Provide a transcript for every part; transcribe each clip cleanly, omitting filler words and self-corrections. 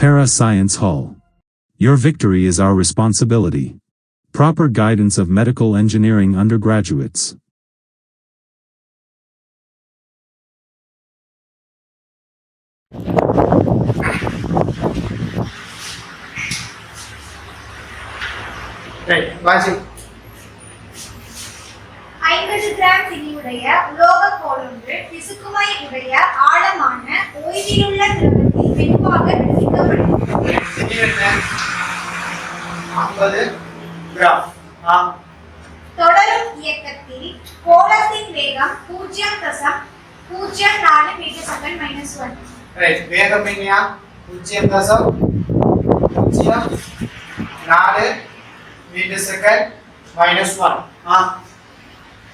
Para Science Hall. Your victory is our responsibility. Proper guidance of medical engineering undergraduates. Right, watching. 50 gram திணிவுடைய உலோகக் கோளொன்று பிசுக்குமை உடைய ஆழமான ஓய்விலுள்ள திரவத்தில் மெதுவாக விடுவிக்கப்படுகிறது. 50 gram. தொடரும் இயக்கத்தில் கோளத்தின் வேகம் 0.04 மீட்டர் செகண்ட் -1. ரைட், வேகம் என்னையா? 0.04 மீட்டர் செகண்ட் -1.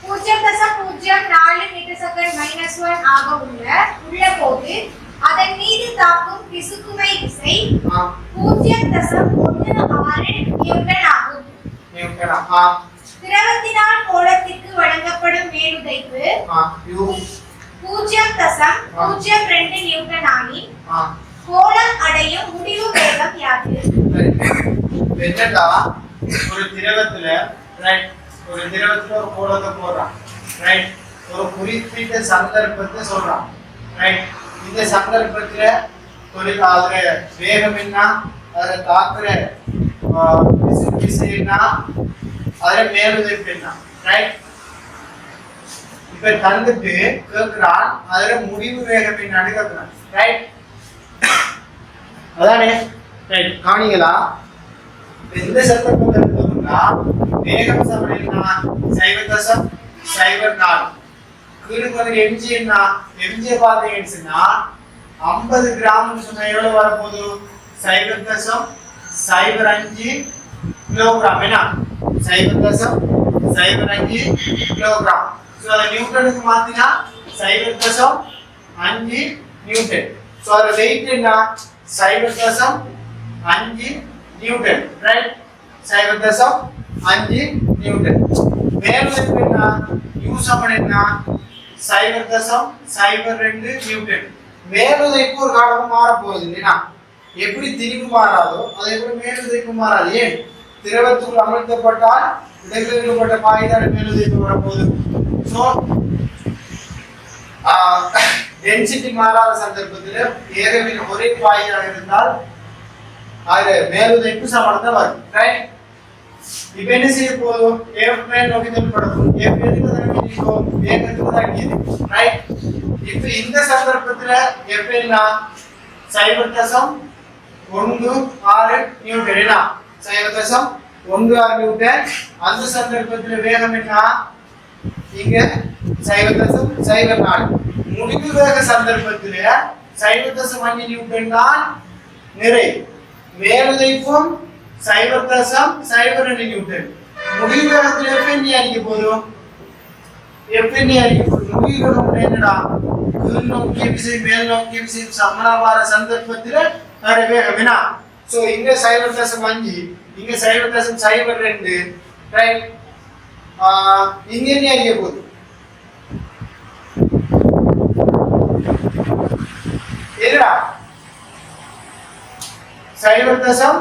0.04 மீட்டர் செகண்ட் -1 ஆக உள்ள போது அதன் மீது தாக்கும் பிசுக்குமை விசை 0.16 நியூட்டன் ஆகும். திரவத்தினால் கோளத்திற்கு வழங்கப்படும் மேலுதைப்பு 0.02 நியூட்டன் ஆகி கோளம் அடையும் முடிவு வேகம் யாது? என்னடா, ஒரு திரவத்துல ரைட், ஒரு திரவத்துல ஒரு கோளத்தை போடுறான் ரைட், ஒரு குறிப்பிட்ட சந்தர்ப்பத்தை சொல்றான் ரைட். இந்த சந்தர்ப்பத்துல ஒரு அதுல வேகம் என்ன, அதுல தாக்குற விசை என்ன, அதுல மேலுதைப்பு என்ன ரைட். இப்ப தந்துட்டு கேட்கிறான் அதுல முடிவு வேகம் என்னன்னு கேட்கிறான் ரைட். அதானே ரைட், காணிங்களா? இந்த சந்தர்ப்பத்தை எடுத்தோம்னா வேகம் சமம் என்ன, 0.04. கீழுக்கு வந்து mg என்ன, mg பாத்தீங்கன்னா 50 கிராம்னு சொன்னா எவ்வளவு வரப்போகுது? 0.05 கிலோகிராம். என்ன, 0.05 கிலோகிராம். சோ அத நியூட்டனுக்கு மாத்தினா 0.5 நியூட்டன். சோ அத வெயிட் என்ன, 0.5 நியூட்டன் ரைட். 0.5 நியூட்டன். மேலுதைப்பு என்ன, u சமம் என்ன, 0.02 நியூட்டன். மேலுதைப்பு ஒரு காலம் மாற போகுது இல்லையா? எப்படி திணிவு மாறாதோ அதே போல மேலுதைப்பு மாறாது. ஏன்? திரவத்துக்குள் அமர்த்தப்பட்டால் இடைவெளிப்பட்ட பாய்தான் மேலுதைப்பு வரப்போகுது. ஸோ டென்சிட்டி மாறாத சந்தர்ப்பத்தில் ஏகவின் ஒரே பாய்தான் இருந்தால் அது மேலுதைப்பு சமம் தான் வரும் ரைட். இப்ப என்ன செய்ய போதும்? F மேல் நோக்கி தள்ளப்படும். F எதுக்கு தள்ளிக்கும்? வேகத்துக்கு தள்ளியது ரைட். இப்ப இந்த சந்தர்ப்பத்துல F என்ன, 0.16 நியூட்டன். என்ன, 0.16 நியூட்டன். அந்த சந்தர்ப்பத்துல வேகம் என்ன, இங்க 0.04. முடிவு வேக சந்தர்ப்பத்துல 0.5 நியூட்டன் தான் நிறை. மேலுதைப்பும் 0.02 நியூட்டன். முடிவு வேகத்துல Fn அடிக்க போதும். Fn அடிக்க போதும். முடிவு வேகம் என்னடா, கீழ் நோக்கிய விசை மேல் நோக்கிய விசை சமனாவார சந்தர்ப்பத்துல வேற வேகம் என்ன. சோ இங்க 0.5, இங்க 0.02 ரைட். இங்க என்ன அடிக்க போகுது? என்னடா 0.4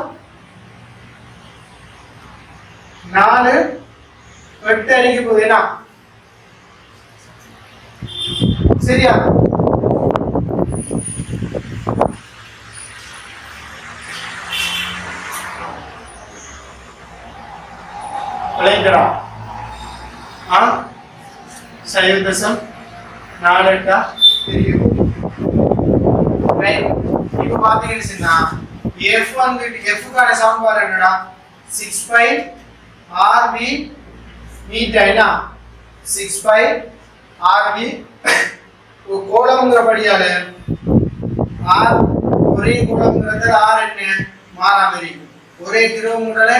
அடிக்க போகுது. என்ன, சரியா? விளையாடா 0.48 தெரியும் ரைட். இப்போ பாத்தீங்கன்னா F வந்து F கான சமன்பாடு என்னடா, 6π RV மீட்டர். என்ன, 6π RV. கோளம்ங்கிறபடியால R ஒரே கோளம்ங்கிறது R என்ன மாறாம இருக்கும். ஒரே திரவம்ங்கற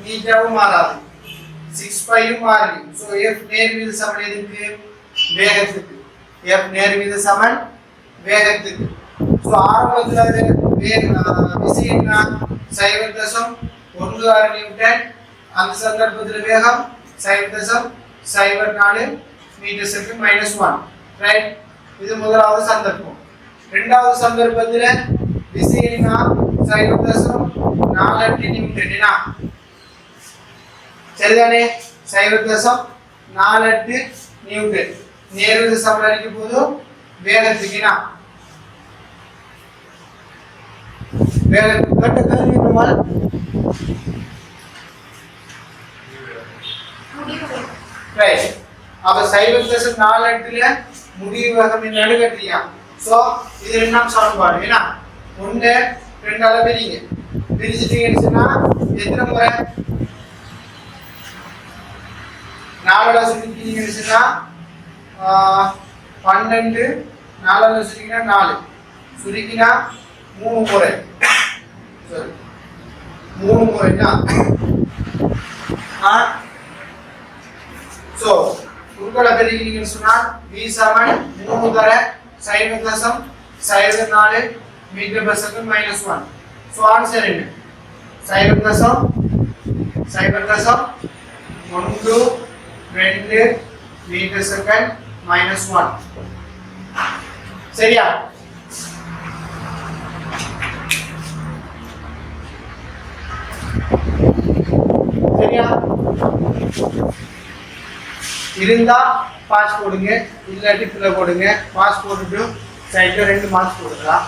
மீட்டரும் மாறாது. 6πயும் மாறி. சோ F நேர் மீது சமன் எதுக்கு? வேகத்துக்கு. F நேர் மீது சமன் வேகத்துக்கு. சோ ஆரம்பத்துல விசை என்ன, 0.16 நியூட்டன். அந்த சந்தர்ப்பத்துல வேகம் 0.04 மீட்டர் செகண்ட் -1 ரைட். இது முதலாவது சந்தர்ப்பம். இரண்டாவது சந்தர்ப்பத்துல விசை என்ன, 0.48 நியூட்டன் சரிதானே 0.48 நியூட்டன் நேரடி சமநிலைக்கு போது வேகத்துக்கு வேகத்துக்கு கட்டுறது ரைட் அப்ப 0.48ல முடிவு வேகம் என்னன்னு கட்டியா சோ இது ரெண்டாம் சமன்பாடு என்ன 1 2 ஆல பிரிச்சிட்டீங்கன்னு சொன்னா எத்தனை முறை 4 ஆல சுருக்கிட்டீங்கன்னு சொன்னா 12 4 ஆல சுருக்கினா 4 சுருக்கினா 3 முறை சரி 3 முறைனா சோ உட்கட பெருக்கினீங்கன்னு சொன்னா v சமன் 3 தர sin 0.04 metre per second minus 1 so answer என்ன sin 1 2 மீட்டர் செகண்ட் minus 1 சரியா சரியா இருந்தா பாஸ் போடுங்க இல்லாட்டி ஃபில் போடுங்க பாஸ் போட்டுட்டு சைடுல 2 மார்க்ஸ் போடுறலாம்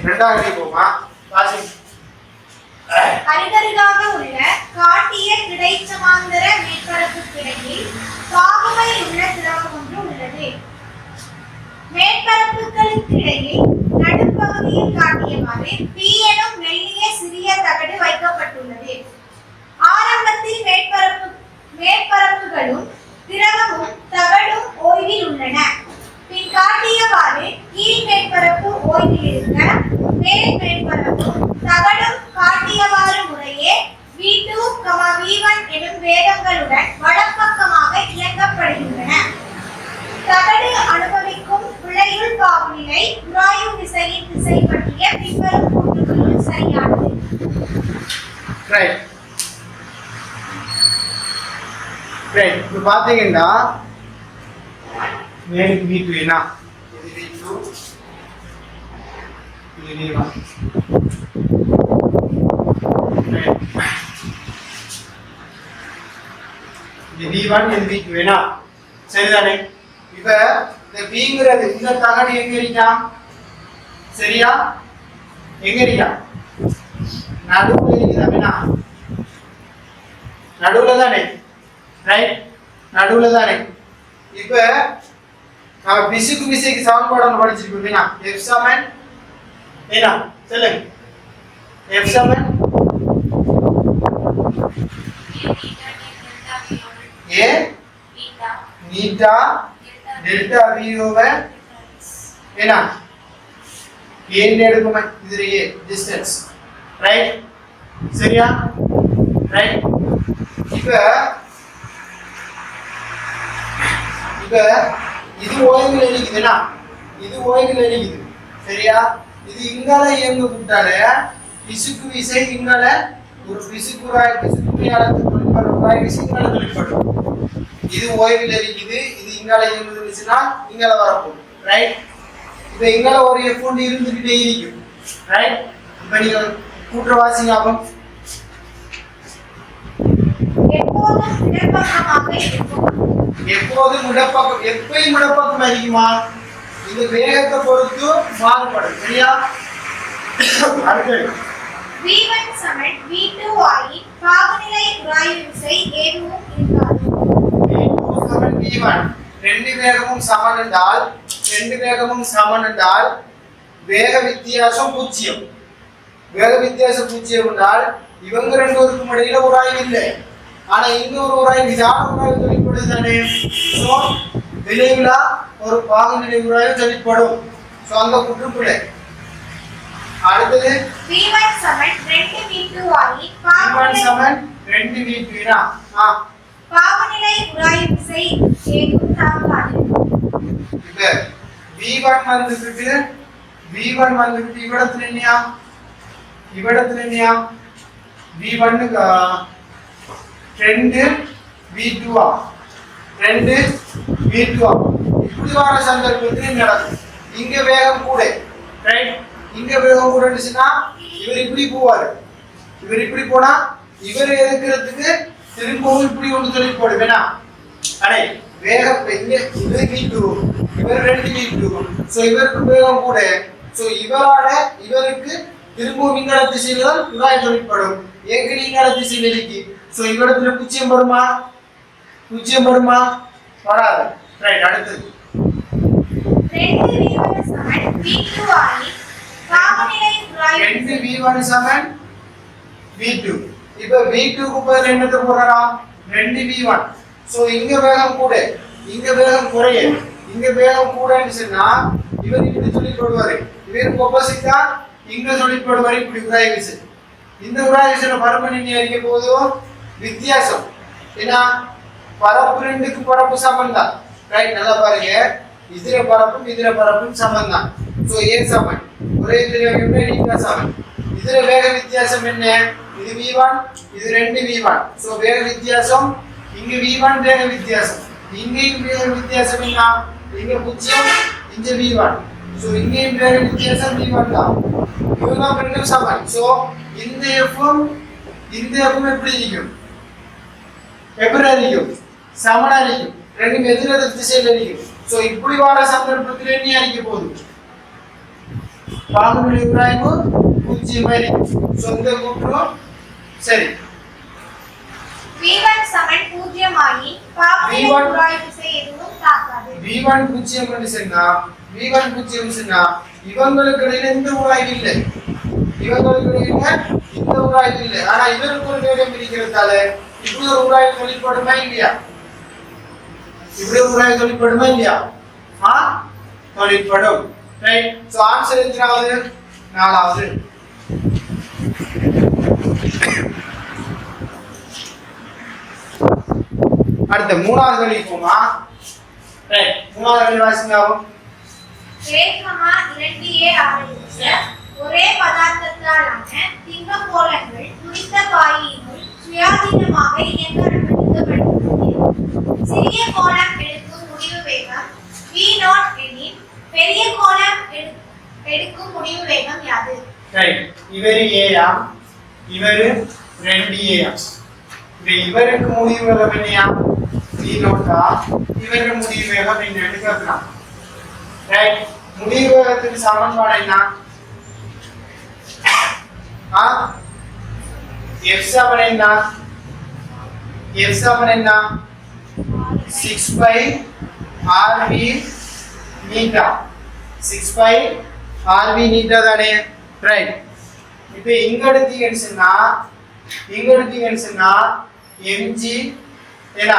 ரெண்டாவது போமா பாசிங் அருகருகாக உள்ள காட்டிய கிடைச்சமாந்தர மேற்பரப்புக்கிடையில் பாகுமை உள்ள திரவம் ஒன்று உள்ளது. மேற்பரப்புகளுக்கிடையில் நடுப்பகுதியில் காட்டியவாறு P எனும் மெல்லிய சிறிய தகடு வைக்கப்பட்டுள்ளது. ஆரம்பத்தில் மேற்பரப்புகளும் திரவமும் தகடும் ஓய்வில் உள்ளன. பின் காட்டியவாறு கீழ் மேற்பரப்பு ஓய்வில் இருக்க மேல் மேற்பரப்பும் தகடும் காட்டியவாறு முறையே V2, V1 எனும் வேகங்களுடன் வலப்பக்கமாக இயக்கப்படுகின்றன. தகடு அனுபவிக்கும் விளையுள் பாகுநிலை உராய்வு விசையின் திசை பற்றிய பின்வரும் கூற்றுக்கள் சரியானது. ரைட் இப்போ பாத்தீங்கன்னா மேலுக்கு V2 என்ன இது V2 இது V1 இது V1 இது V2 என்ன சரிதானே இப்ப இந்த Bங்கிறது இந்த தகடு எங்க இருக்கா சரியா எங்க இருக்கா நடுவுல இருக்குதா நடுவுல தானே ரைட் நடுவுல தானே இப்ப நம்ம பிசுக்கு விசைக்கு சமன்பாடு ஒன்று படிச்சிருக்கோம் F சமன் என்ன சொல்லுங்க F சமன் A நீட்டா டெல்டா V ஓவர் என்ன ஏன் எடுக்குமா இது A டிஸ்டன்ஸ் ரைட் சரியா ரைட் இப்ப இது ஓய்வில் இருக்குது இது ஓய்வில் இருக்குது சரியா இது இங்கால இயங்க கூட்டால பிசுக்கு விசை இங்கால ஒரு பிசுக்குராய் விசை இங்கால வெளிப்படும் இது ஓய்வில் இருக்குது இது இங்கால இயங்குதுன்னா இங்கால வரப்போகும் ரைட் இப்ப இங்கால ஒரு F ஒன்று இருந்துகிட்டே இருக்கும் ரைட் இப்ப நீங்க கூட்டுறவாசி ஞாபகம் எப்போதும் முடப்பக்கம் எப்பயும் முடப்பக்கம் இருக்குமா இந்த வேகத்தை பொறுத்து மாறுபடும் சரியா அடுத்து V1 சமன் V2 ஆகி பாகுநிலை உராய்வு விசை எதுவும் இருக்காது. V2 சமன் V1 ரெண்டு வேகமும் சமன் என்றால் வேக வித்தியாசம் 0 வேக வித்தியாசம் 0 என்றால் இவங்க ரெண்டு பேருக்கும் இடையில உராய்வு இல்லை ஆனா இன்னொரு உராய்வு இதான உராய்வு வெளிப்படுதுதானே சோ விளைவுல ஒரு பாகுநிலை உராய்வு வெளிப்படும் சோ அந்த குற்றுப்புள்ளை அடுத்து V1 சமன் 2V2 ஆகி V1 சமன் 2V2 பாகுநிலை உராய்வு விசை எதுவும் தாங்காது. இப்ப V1 வந்துட்டு v1 வந்துட்டு இவ்விடத்துல என்னையா v1 க்கு 2 v2 ஆ 2 v2 ஆ இப்படி வர சந்தர்ப்பத்தில் நடக்கும் இங்க வேகம் கூட ரைட் இங்க வேகம் கூட இருந்துச்சுன்னா இவர் இப்படி போவாரு இவர் இப்படி போனா இவர் எதுக்குறதுக்கு திரும்பவும் இப்படி ஒன்று சொல்லி போடுவேனா அடே வேகம் இங்க இவர் v2 இவர் 2 v2 சோ இவருக்கு வேகம் கூட சோ இவருக்கு திரும்பவும் இங்கட திசையில தான் உராய் தொழிற்படும் ஏற்கனவே இங்கட திசையில இருக்கு சோ இவரத்துல பூஜ்ஜியம் வருமா வராது ரைட் அடுத்து 2v1 சமன் v2 ஆகி பாகுநிலை உராய் 2v1 சமன் v2 இப்ப v2 க்கு பதிலா என்னது போறலாம் 2v1 சோ இங்க வேகம் கூட இங்க வேகம் குறைய இங்க வேகம் கூடன்னு சொன்னா இவர் இப்படி தொழிற்படுவாரு இவருக்கு ஆப்போசிட்டா இங்க தொழிற்படுவாரு இப்படி உராய் விசை இந்த உராய் விசையோட பரப்பு என்ன அறிய போதோ வித்தியாசம் ஏன்னா பரப்பு ரெண்டுக்கு பரப்பு சமம் தான் ரைட் நல்லா பாருங்க இதுல பரப்பும் சமம் தான் சோ ஏ சமன் ஒரே திரவியம் நீங்க சமன் இதுல வேக வித்தியாசம் என்ன இது v1 இது 2v1 சோ வேக வித்தியாசம் இங்க v1 வேக வித்தியாசம் இங்கேயும் வேக வித்தியாசம் என்ன இங்க 0 இங்க v1 சோ இங்கேயும் வேக வித்தியாசம் v1 தான் இவங்க ரெண்டும் சமன் சோ இந்த f எப்படி இருக்கும் சமனா இருக்கும் ரெண்டும் எதிரெதிர் திசையில இருக்கும் சோ இப்படி வர சந்தர்ப்பத்தில் என்ன அறிக்க போகுது பாகுநிலை உராய்வு 0 இருக்கும் சோ இந்த கூற்றம் சரி v1 சமன் 0 ஆகி பாகுநிலை உராய் விசை எதுவும் தாக்காது v1 0 சொன்னா இவங்களுக்கு இடையில இந்த உராய்வு இல்லை ஆனா இவருக்கு ஒரு வேகம் இருக்கிறதால இப்படி ஒரு உராய்வு தொழிற்படுமா இல்லையா தொழிற்படும் ரைட் சோ ஆன்சர் எத்தனாவது நாலாவது அடுத்த மூணாவது வழி போமா ரைட் மூணாவது வழி வாசிங்காவும் a 2a ஆரம்பிச்ச ஒரே பதார்த்தத்தாலான திண்ம கோளங்கள் குறித்த பாயினுள் சுயாதீனமாக இயங்க அனுமதிக்கப்படுகிறது சிறிய கோளம் எடுக்கும் முடிவு வேகம் v0 எனில் பெரிய கோளம் எடுக்கும் முடிவு வேகம் யாது ரைட் இவரு a ஆம் இவரு 2a ஆம் இவருக்கு முடிவு வேகம் என்னையா v0 ஆ இவருக்கு முடிவு வேகம் என்னன்னு கேட்கலாம் ரைட் முடிவு வேகத்துக்கு சமன்பாடு என்ன f7 என்ன 6 by rv meetha 6 by rv meetha தானே ரைட் இப்போ இங்க எடுத்தீங்கன்னு சொன்னா mg என்ன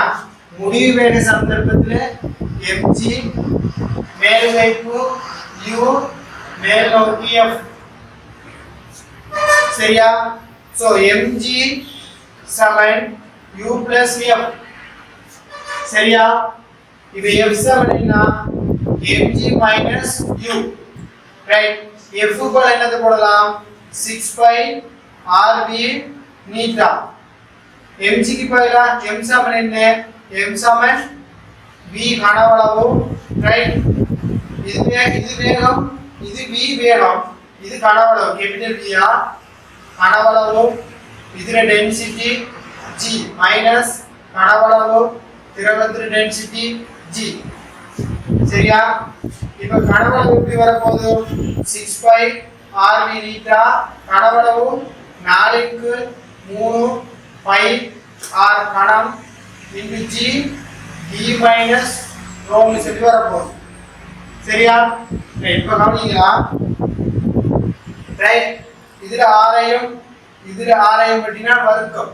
முடிவு வேக சந்தர்ப்பத்துல mg மேல் வைப்பு u மேல் நோக்கி f சரியா சோ mg சமன் u plus f சரியா இது f7 என்ன mg minus u right f க்கு என்னது போடலாம் 6 by rv மீட்டா mg க்கு பதிலா m சமன் என்ன m சமன் v கனவளவு ரைட் இது வேகம் இது v வேகம் இது கனவளவு கேபிட்டல் v ஆ கனவளவு இதுல டென்சிட்டி g மைனஸ் கனவளவு திரவத்தின் டென்சிட்டி g சரியா இப்போ கனவளவு எப்படி வர போகுது 6 by rv மீட்டா கனவளவு 4 க்கு 3 pi r கணம் into g d minus rho னு சொல்லி வர போகுது சரியா இப்போ கவனிங்களா ரைட் இதுல ஆரையும் வெட்டினா வர்க்கம்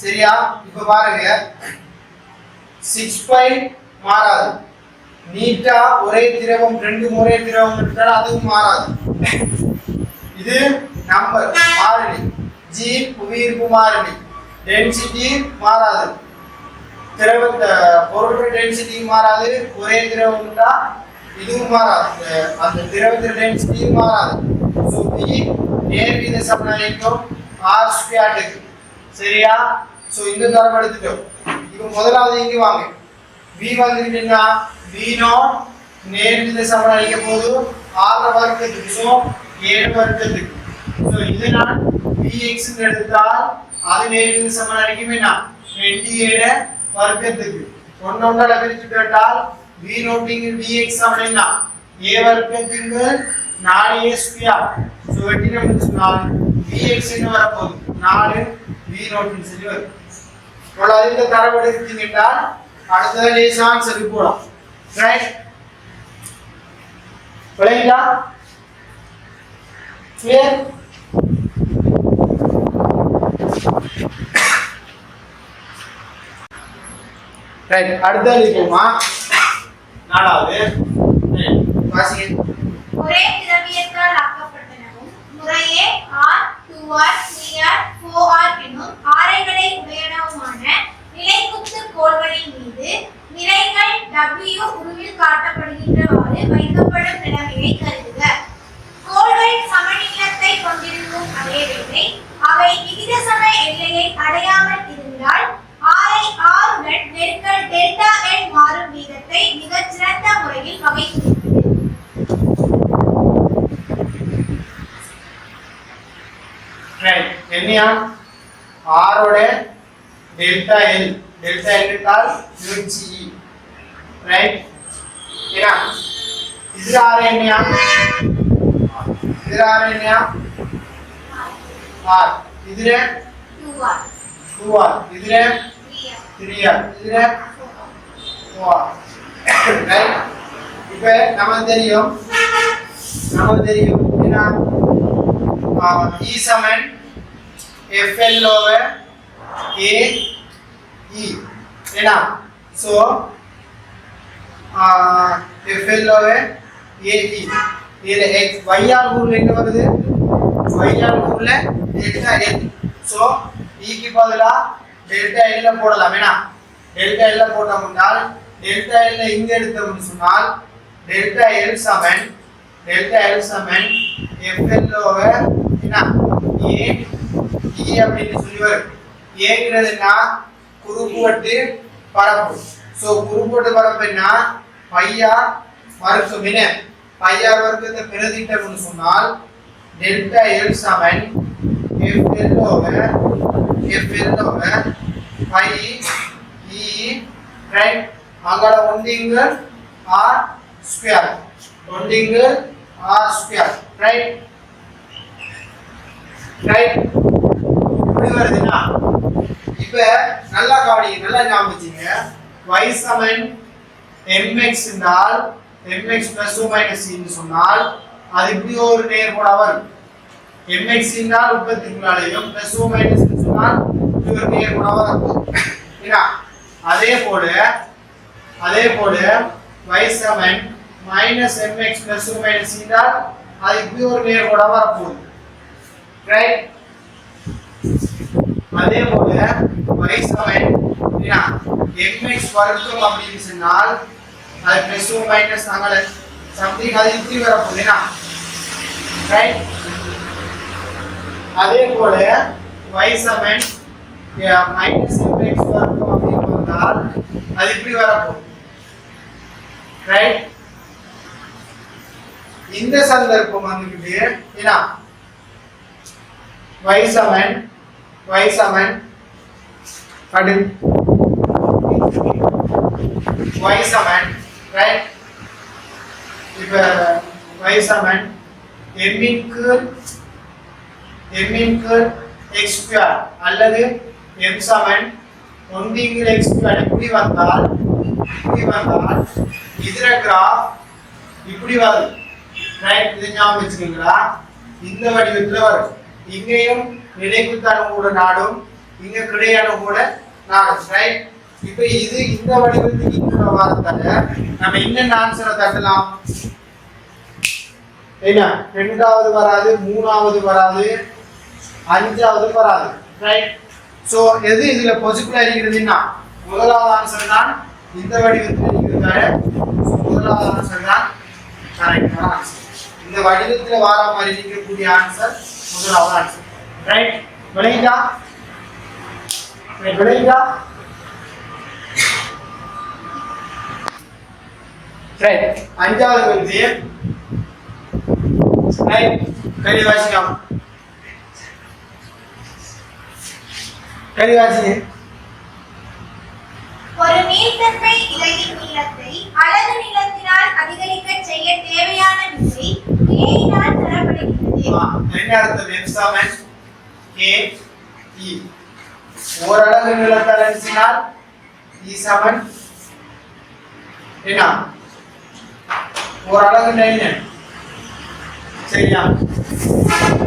சரியா இப்போ பாருங்க 6 பை மாறாது நீட்டா ஒரே திரவம் ரெண்டு முறை திரவம் எடுத்தால் அதுவும் மாறாது இது நம்பர் மாறிலி g புவியீர்ப்பு மாறிலி டென்சிட்டி மாறாது திரவ பொருளோட டென்சிட்டி மாறாது ஒரே திரவம்டா இதுவும் மாறாது, அந்த திரவத்தின் டென்சிட்டியும் மாறாது. ஸோ V நேர்வீத சமநிலைக்கும் R ஸ்கொயர்டுக்கு சரியா. ஸோ இந்த தரம் எடுத்துட்டோம். இப்போ முதலாவது இங்கே வாங்க. V வந்துட்டீங்கன்னா V0 நேர்வீத சமநிலைக்கு போது R வர்க்கத்துக்கு ஸோ 7 வர்க்கத்துக்கு. ஸோ இது நான் Vx எடுத்தால் அது நேர்வீத சமநிலைக்கு என்ன 27 வர்க்கத்துக்கு. ஒன்னொன்னால பிரிச்சு கேட்டால் V0 Vx சமம் என்ன a வர்க்கத்துக்கு 4a ஸ்கொயர். ஸோ வெட்டின முடிச்சுனால் Vx என்ன வரப்போகுது 4 V0 ன்னு சொல்லி வரும். இப்போ இந்த தரவு எடுத்தீங்கன்னா அடுத்தது லேஸ் ஆன்சருக்கு போலாம். ரைட் புரியுதா? கிளியர்? ரைட் அடுத்தது போமா. நாலாவது வாசிங்க. ஒரே திரவியத்தால் ஆக்கப்பட்டனவும் முறையே R 2R 3R 4R என்னும் ஆரைகளை உடையனவுமான நிலைக்குத்து கோள்களின் மீது நிறைகள் W உருவில் காட்டப்படுகின்றவாறு வைக்கப்படும் நிலைமையை கருதுக. கோள்கள் சமநீளத்தை கொண்டிருக்கும் அதேவேளை அவை விகிதசம எல்லையை அடையாமல் இருந்தால் ஆரை R உடன் பெருக்கல் டெல்டா N மாறும் வீதத்தை மிகச் சிறந்த முறையில் வகைப்படுத்துகிறது. ரைட் என்னையா R ஓட டெல்டா L என்றால் யூனிட் E. ரைட் ஏனா இது R என்னையா R இதுல 2R இதுல 3R இதுல 4R. ரைட் இப்போ நமக்கு தெரியும் ஏனா E சமன் FL over AE ஏனா சோ FL over AE இதுல x y ஆல் கூறுல என்ன வருது y ஆல் கூறுல டெல்டா L. சோ E க்கு பதிலா டெல்டா L போடலாம். ஏனா டெல்டா L போட்டோம்னால் டெல்டா L இங்க எடுத்தோம்னு சொன்னால் டெல்டா L சமன் FL over என்ன A E அப்படின்னு சொல்லி வரும். ஏங்கிறதுனா குறுக்குவெட்டு பரப்பு. சோ குறுக்குவெட்டு பரப்பு என்ன பையார் வர்க்கம். என்ன பையார் வர்க்கத்தை பிரதிட்டம்னு சொன்னால் டெல்டா L சமன் FL over pi E right. அங்கட ஒண்டிங்க R ஸ்கொயர் ரைட். இப்படி வருதுன்னா இப்ப நல்லா கவனிங்க, நல்லா ஞாபகம் வச்சுங்க. y சமன் mx என்றால் mx plus o minus c ன்னு சொன்னால் அது இப்படி ஒரு நேர்கோடா வரும். mx என்றால் உற்பத்திக்குள்ளாலையும் plus o minus ன்னு சொன்னால் இப்படி ஒரு நேர்கோடா வரும். ஏனா அதே போல y சமன் minus mx plus o minus c என்றால் அது இப்படி ஒரு நேர்கோடா வரப்போகுது. ரைட் அதே போல y சமன் என்ன mx வர்க்கம் அப்படின்னு சொன்னால் அது plus o minus அங்கல சம்திங் அது இப்படி வரப்போகுது. என்ன ரைட் அதே போல y சமன் minus mx வர்க்கம் அப்படின்னு வந்தால் அது இப்படி வரப்போகுது. ரைட் இந்த சந்தர்ப்பம் வந்துட்டு என்ன y சமன் ரைட். இப்ப y சமன் m க்கு x ஸ்கொயர் அல்லது m சமன் 1 க்கு x ஸ்கொயர் இப்படி வந்தால் இதுல கிராஃப் இப்படி வரும். ரைட் இது ஞாபகம் வச்சுக்கீங்களா? இந்த வடிவத்துல வரும். இங்கேயும் நிலைக்குத்தான கூட நாடும் இங்க கிடையான கூட நாடும். ரைட் இப்ப இது இந்த வடிவத்துக்கு இங்க வரதால நம்ம என்ன ஆன்சரை தட்டலாம்? என்ன ரெண்டாவது வராது, மூணாவது வராது, அஞ்சாவது வராது. ரைட் சோ எது இதுல பாசிபிளா இருக்குதுன்னா முதலாவது ஆன்சர் தான் இந்த வடிவத்தில் இருக்கிறதால முதலாவது ஆன்சர் தான் கரெக்டான ஆன்சர். இந்த வடிவத்துல வார மாதிரி இருக்கக்கூடிய ஆன்சர் முதலாவது ஆன்சர். ரைட், விளையுதா? விளையுதா? ரைட், அஞ்சாவது வந்து ரைட் கரிவாசியம். கரிவாசி ஒரு நீர்த்தன்மை இலையின் நீளத்தை அலகு நீளத்தினால் அதிகரிக்க செய்ய தேவையான விசை K-யினால் தரப்படுகிறது. இரண்டாவது வெப்சமன் KE. ஒரு அலகு நீளத்தால் அடிச்சினால் E சமன் என்ன? ஒரு அலகு நைன். சரியா?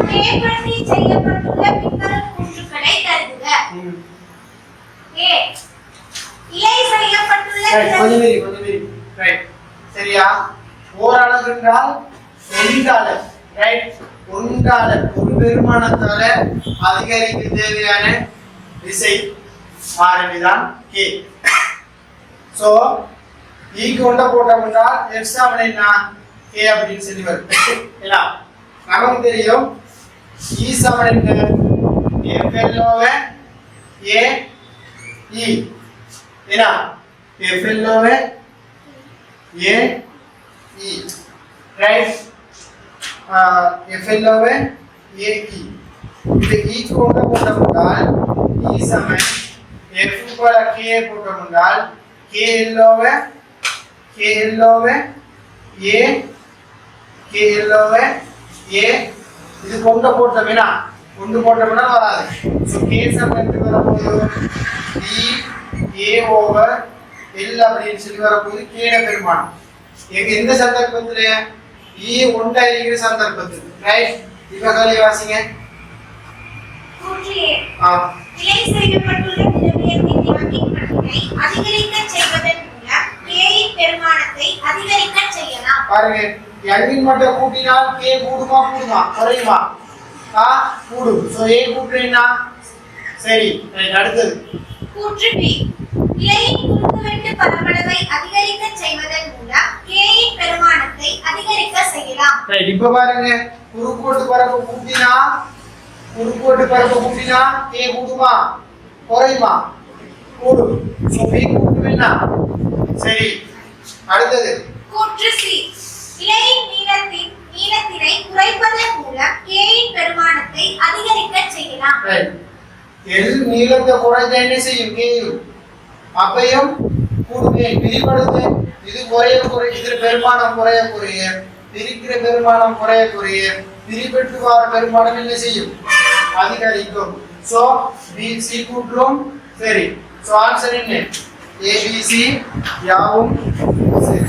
மேற்படி செய்யப்பட்டுள்ள பின்வரும் கூற்றுக்களை தருக. A. இலை செய்யப்பட்டுள்ள ரைட், சரியா? ஒரு அலகு என்றால் ஒன்றால, ரைட், ஒன்றால ஒரு பெருமானத்தால அதிகரிக்க தேவையான விசை மாறிலிதான் K. சோ ஈக்கு ஒன்றை போட்டோம்னா எக்ஸாம்பிள் என்ன? K அப்படின்னு சொல்லி வரும். என்ன நமக்கு தெரியும்? E சமன் என்ன? FL over AE. என்ன? FL over AE. Right, FL over AE. இது ஈக்கு ஒன்றை போட்டோம்னால் E சமன் F போல K போட்டோம்னால் KL over A, KL over A. இது கொண்ட போட்டோம்னா கொண்டு போட்டோம்னா வராது. சோ K சமன் வரப்போகுது E A over L அப்படின்னு சொல்லி வரப்போகுது K ட பெருமானம். எந்த சந்தர்ப்பத்துல? E ஒன்றா இருக்கிற சந்தர்ப்பத்தில். ரைட், இப்ப கலி வாசிங்க. கூற்று A. இலை செய்யப்பட்டுள்ள திரவியத்தின் நிறத்தின் பட்டினை அதிகரிக்க செய்வதன் மூலம் K-யின் பெருமானத்தை அதிகரிக்க செய்யலாம். பாருங்க, n மட்டும் கூட்டினால் K கூடுமா குறையுமா? கூடும். சோ A கூட்டுறேன்னா சரி. அடுத்தது கூற்று B. இலையின் குறுக்குவெட்டு பரப்பளவை அதிகரிக்க செய்வதன் மூலம் K-யின் பெருமானத்தை அதிகரிக்க செய்யலாம். ரைட், இப்ப பாருங்க, குறுக்கோட்டு பரப்பு கூட்டினா K கூடுமா குறையுமா? கூடும். சோ B கூட்டுவேன்னா சரி. அடுத்தது கூற்று C. இலையின் நீளத்தினை குறைப்பதன் மூலம் K-யின் பெருமானத்தை அதிகரிக்க செய்யலாம். ரைட், எல் நீளத்தை குறைஞ்சா என்ன செய்யும்? K அப்பையும் கூடுமே, விரிவடைது. இது குறைய இதுல பெருமானம் குறைய பிரிக்கிற பெருமானம் குறைய பிரிபெற்று வர பெருமானம் என்ன செய்யும்? அதிகரிக்கும். So B C கூட்டுறோம். சரி, சோ ஆன்சர் என்ன? ABC யாவும் சரி.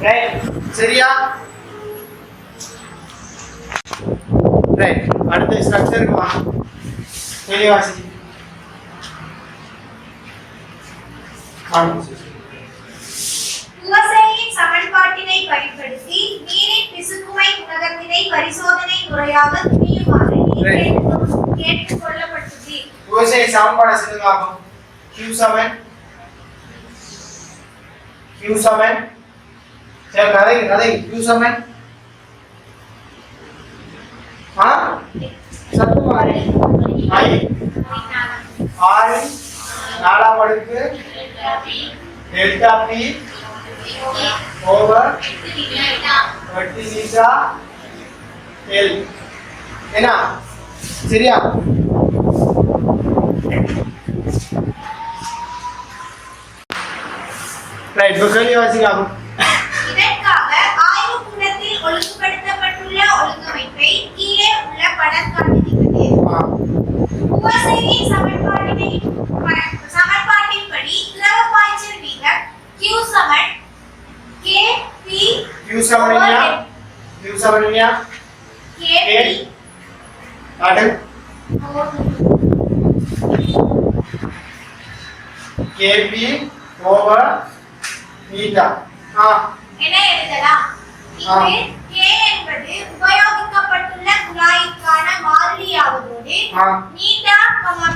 ரைட், சரியா? ரைட், அடுத்த ஸ்ட்ரக்சருக்கு வாங்க. தெளிவாசி உவசையின் சமன்பாட்டினை பயன்படுத்தி நீரின் பிசுக்குமை குணகத்தினை பரிசோதனை முறையாக துணியுமாறு கேட்டுக்கொள்ளப்பட்டது. உவசை சமன்பாடு சிறுகாகும். Q7 சரி, கதை Q7 சத்துமா I 6 நாலாம் அடுக்கு delta P over 20 meetha L. என்ன சரியா? ரைட், பக்கலி வாசிக்கலாம். இதற்காக ஆய்வுக்கூடத்தில் ஒழுங்குபடுத்தப்பட்டுள்ள ஒழுங்கமைப்பை கீழே உள்ள படம் காட்டுகிறது. உவசையின் சமன்பாட்டின்படி திரவ பாய்ச்சல் வீதம் Q7 KP ஓவர் மீட்டா. என எழுதலாம். இங்கு K என்பது உபயோகிக்கப்பட்டுள்ள குழாய்க்கான மாறிலியாவதோடு மீட்டா,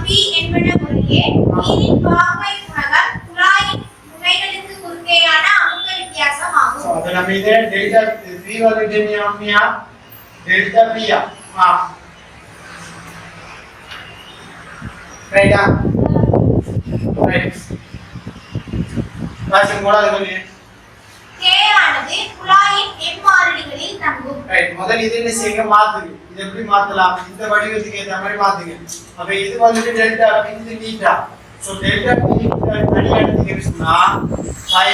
P என்பன முறையே நீரின் பாகுமை குணகம், குழாயின் முனைகளுக்கு குறுக்கேயான அமுக்க வித்தியாசம் ஆகும். நம்ம இதே டெல்டா பி வந்துட்டு என்ன டெல்டா பியா ரைட்டா ரைட் வாசிங் போல அது பண்ணி K ஆனது குழாயின் எம்மாறிலிகளில் தங்கும். ரைட் முதல்ல இது என்ன செய்யுங்க மாத்துங்க. இது எப்படி மாத்தலாம்? இந்த வடிவத்துக்கு ஏத்த மாதிரி மாத்துங்க. அப்ப இது வந்துட்டு டெல்டா பி இது தீட்டா. சோ டெல்டா பி தனியா எடுத்துக்கிட்டோம்னா பை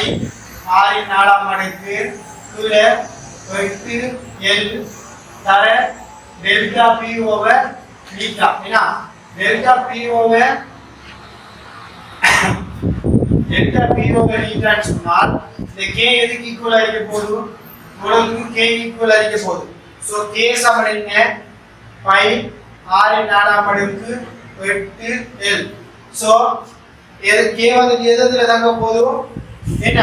r இன் 4ஆம் மடங்கு கீழ 8l தர டெல்டா பி ஓவர் தீட்டா. என்ன? Delta P over delta P over தீட்டான்னு சொன்னால் இந்த k எதுக்கு ஈக்குவலா இருக்க போகுது? உங்களுக்கு k ஈக்குவலா இருக்க போகுது. சோ k சமம் என்ன? பை r இன் 4ஆம் மடங்கு 8l. சோ இது k வந்து எதுல தங்க போகுது? என்ன?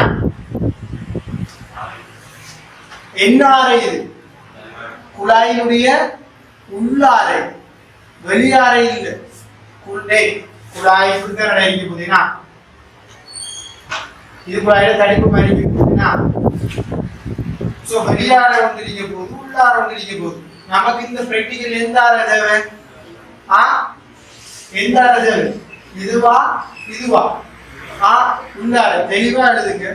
என்ன ஆரை இது? குழாயினுடைய உள்ளாரை, வெளியாரை இல்ல. குழாய் இப்படிதான் இருக்க போகுதுன்னா இது குழாயில தடிப்பு மாதிரி இருக்குதுன்னா சோ வெளியாரை வந்து இருக்க போகுது, உள்ளாரை வந்து இருக்க போகுது. நமக்கு இந்த பிராக்டிகல் எந்த ஆரை தேவை? எந்த ஆரை தேவை? இதுவா இதுவா? உள்ளாரை தெளிவா எழுதுங்க.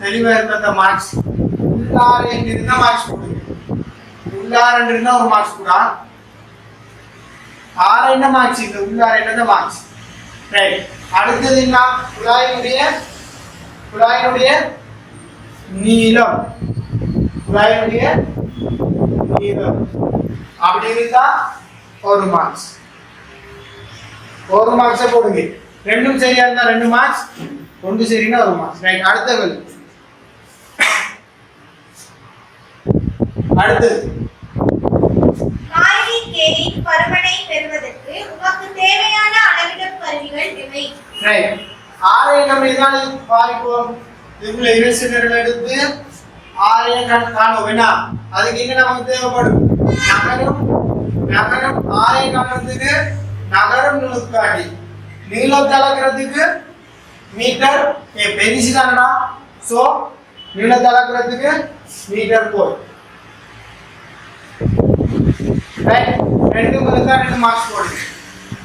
தெளிவா இருந்த மார்க்ஸ் உள்ளாரை இருந்தா மார்க்ஸ் கொடுங்க. உள்ளாரை இருந்தா ஒரு மார்க்ஸ் கூட ஆரை என்ன மார்க்ஸ் இந்த உள்ளாரை என்ன மார்க்ஸ். ரைட். அடுத்தது என்ன? குழாயினுடைய நீளம். குழாயினுடைய நீளம் அப்படி இருந்தா ஒரு மார்க்ஸ். ஒரு மார்க்ஸ் போடுங்க. ரெண்டும் சரியா இருந்தா 2 மார்க்ஸ், ஒன்று சரினா ஒரு மார்க்ஸ். ரைட். அடுத்த கேள்வி. அடுத்து மாறிலி k இன் பருமனை பெறுவதற்கு உமக்கு தேவையான அளவிடும் கருவிகள் எவை? ரைட். ஆரை நம்ம இதால பாய்ப்போம். இதுல இரசினர்கள் எடுத்து ஆரை காணுவோம். என்ன அதுக்கு என்ன நமக்கு தேவைப்படும்? நகரம் ஆரை காணுறதுக்கு நகரம் நுணுக்காட்டி, நீளத்தை அளக்கிறதுக்கு மீட்டர் பெரிசி தானடா. சோ நீளத்தை அளக்கிறதுக்கு மீட்டர் போய் ரைட். ரெண்டு முதல்ல 2 மார்க்ஸ் போடுங்க.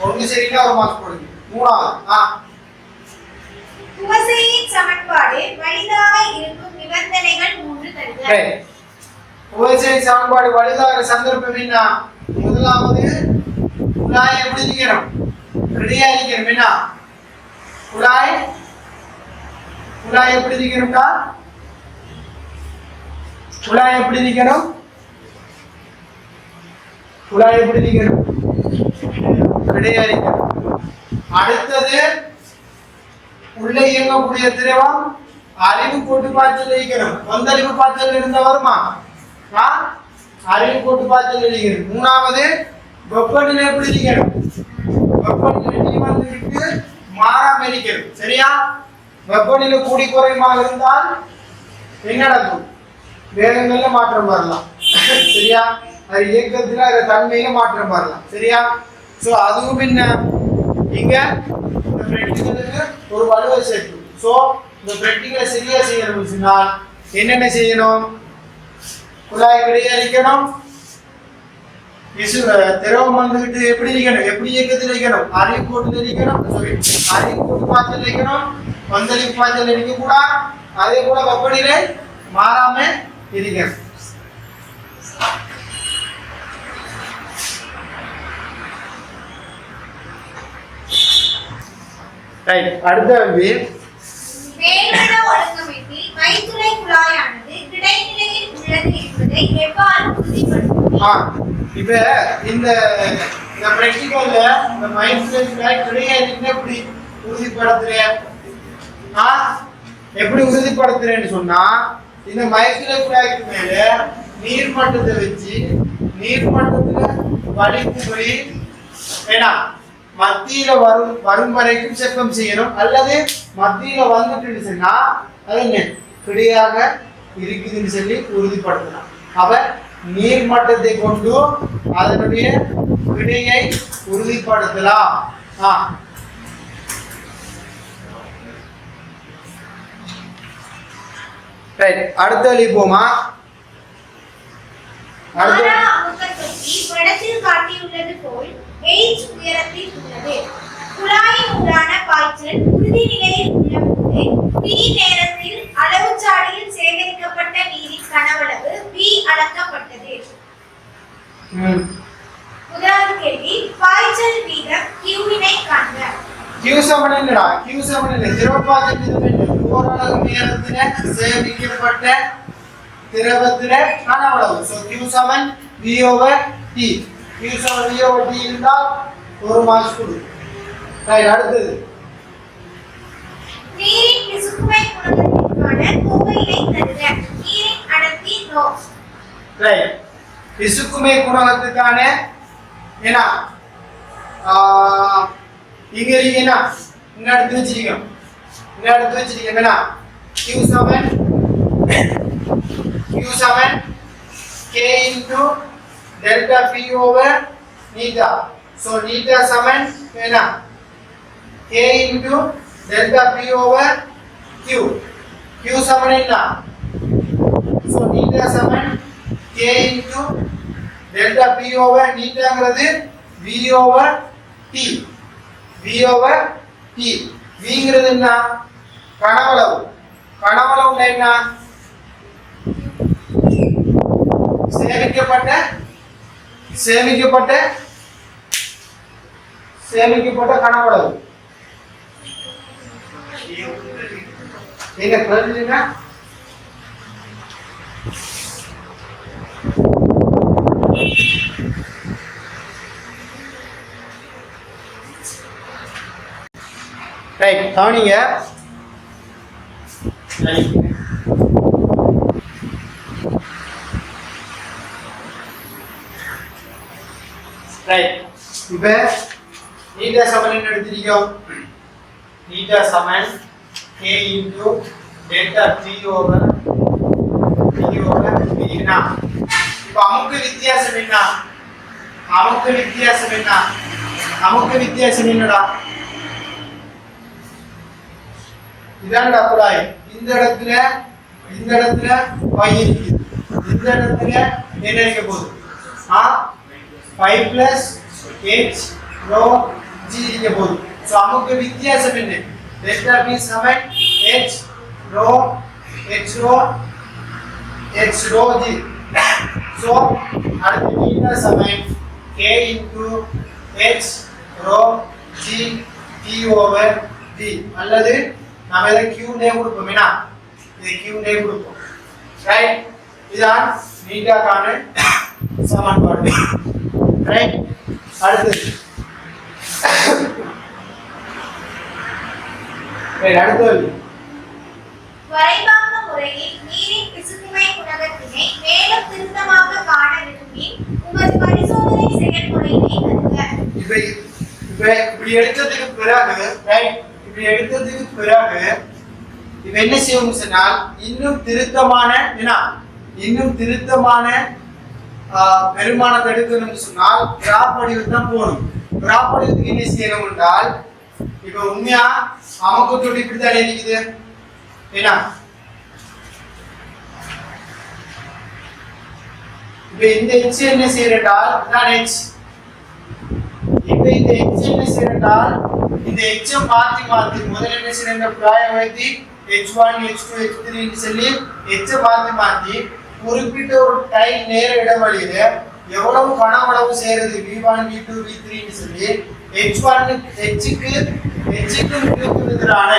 ஒன்று சரினா ஒரு மார்க்ஸ் போடுங்க. மூணாவது புவசையின் சமன்பாடு வலிதாக இருக்கும் நிபந்தனைகள் 3 தருக. ரைட். புவசையின் சமன்பாடு வலிதாக சந்தர்ப்பம் என்ன? முதலாவது குழாய் எப்படி இருக்கணும்? ரெடியா இருக்கணும். என்ன குழாய் எப்படி இருக்கணும்டா? குழாய் எப்படி இருக்கணும்? குழாய் எப்படி இருக்கணும்? ரெடியா இருக்கணும். அடுத்தது உள்ள இயங்கக்கூடிய திரவம் அறிவு கோட்டு பாய்ச்சல் இருக்கணும். கொந்தளிப்பு பாய்ச்சல் இருந்தா வருமா? அறிவு கோட்டு பாய்ச்சல் இருக்கணும். மூணாவது வெப்பநிலை எப்படி இருக்கணும்? வெப்பநிலை வந்துட்டு மாறாம இருக்கணும். சரியா? வெப்பநிலை கூடி குறைமாக இருந்தால் என்ன நடக்கும்? வேகங்கள்ல மாற்றம் வரலாம். சரியா? அது இயக்கத்துல அது தன்மையில மாற்றம் வரலாம். சரியா? சோ அதுவும் என்ன இங்க இந்த பிராக்டிகலுக்கு ஒரு வலுவை சேர்க்கும். சோ இந்த பிராக்டிகலை சரியா செய்யணும்னு சொன்னால் என்னென்ன செய்யணும்? குழாய் கிடையாதிக்கணும். திரவம் வந்துகிட்டு எப்படி இருக்கணும்? எப்படி இயக்கத்தில் இருக்கணும்? அறிவு கோட்டில் இருக்கணும். அறிவு கோட்டு பாய்ச்சல் இருக்கணும். கொந்தளிப்பு பாய்ச்சல் இருக்க கூட. அதே கூட வெப்பநிலை மாறாம இருக்கணும். ரைட். அடுத்த மேல்மட்ட ஒழுங்கமைப்பில் மைத்துளை குழாயானது கிடைநிலையில் உள்ளது என்பதை எவ்வாறு உறுதிப்படுத்தும்? இப்ப இந்த பிராக்டிகல்ல இந்த மைத்துளை குழாய் கிடையாதுன்னு எப்படி உறுதிப்படுத்துறேன்? எப்படி உறுதிப்படுத்துறேன்னு சொன்னா இந்த மைத்துளை குழாய்க்கு மேல நீர்மட்டத்தை வச்சு நீர்மட்டத்துல வலிப்பு போய் ஏன்னா மத்தியில வரும் வரைக்கும் செப்பம் செய்யணும். அல்லது மத்தியில வந்துட்டு சொன்னா அது என்ன கிடையாக இருக்குதுன்னு சொல்லி உறுதிப்படுத்தலாம். அப்ப நீர்மட்டத்தை கொண்டு அதனுடைய விடையை உறுதிப்படுத்தலாம். ரைட் அடுத்த வழி போமா அடுத்து மாறா அமுக்கத் தொட்டி படத்தில் காட்டியுள்ளது போல் h உயரத்தில் உள்ளது. குழாயின் ஊடான பாய்ச்சல் உறுதி நிலையில் உள்ளபோது t நேரத்தில் அளவுச்சாடியில் சேகரிக்கப்பட்ட நீரின் கனவளவு v அளக்கப்பட்டது. முதலாவது கேள்வி, பாய்ச்சல் வீதம் q வினை காண்க. q சமன் என்னடா? q சமன் என்ன? திரவப்பாய்ச்சல் வீதம் என்ன? ஓரளவு நேரத்துல சேமிக்கப்பட்ட திரவத்துல கனவளவு. சோ q சமன் v over t. q சமன் v over t இருந்தால் ஒரு மார்க்ஸ் கொடு. ரைட் அடுத்தது நீரின் பிசுக்குமை குணகத்திற்கான கோவையினை தருக. நீரின் அடர்த்தி ρ. ரைட் பிசுக்குமை குணகத்துக்கான என்ன இங்க இருக்கீங்கன்னா இங்க எடுத்து வச்சிருக்கோம். இங்க எடுத்து வச்சிருக்கோம் என்ன q7 k into delta p over theta. So theta சமன் என்ன k into delta p over q. q சமன் என்ன? So theta சமன் k into delta p over thetaங்கிறது v over t. v over t. vங்கிறது என்ன? கனவளவு. கனவளவு என்ன? சேமிக்கப்பட்ட கனவளவு. நீங்க புரிஞ்சுங்க. ரைட் கவனிங்க. ரைட் இப்ப நீட்டா சமன் என்ன எடுத்திருக்கோம்? நீட்டா சமன் k into delta t over v னா இப்ப அமுக்கு வித்தியாசம் என்ன? அமுக்கு வித்தியாசம் என்னடா? இதான்டா குழாய். இந்த இடத்துல y இருக்கு. இந்த இடத்துல என்ன இருக்க போகுது? 5 plus h rho g இருக்க போகுது. சோ அமுக்கு வித்தியாசம் என்ன? delta v சமன் h rho g. சோ அடுத்து theta சமன் k into h rho g t over d. அல்லது நாம இத q நேம் கொடுப்போம். என்ன இது q நேம் கொடுப்போம். ரைட் இதான் நீட்டாக்கான சமன்பாடு. ரைட் அடுத்து வரைபாக முறையில் நீரின் பிசுக்குமை குணகத்தினை மேலும் திருத்தமாக காண விரும்பின் உமது பரிசோதனை செயல்முறையினை தருக. இப்படி எடுத்ததுக்கு பிறகு இப்ப என்ன செய்வோம் சொன்னால் இன்னும் திருத்தமான பெருமானத்தை எடுக்கணும்னு சொன்னால் கிராஃப் வடிவத்தில் தான் போகணும். கிராஃப் வடிவத்துக்கு என்ன செய்யணும் என்றால் இப்ப உண்மையா அமுக்கத்தோடு இப்படித்தானே இருக்குது. என்ன இப்ப இந்த h என்ன செய்யறால் தான் h. இப்ப இந்த h என்ன செய்யறால் இந்த h மாத்தி முதல்ல என்ன செய்யற பிராய வைத்து h1 h2 h3 ன்னு சொல்லி h மாத்தி குறிப்பிட்ட ஒரு டைம் நேர இடைவெளியில எவ்வளவு கனவளவு சேருது v1 v2 v3 ன்னு சொல்லி h1 h க்கு இருக்கிறான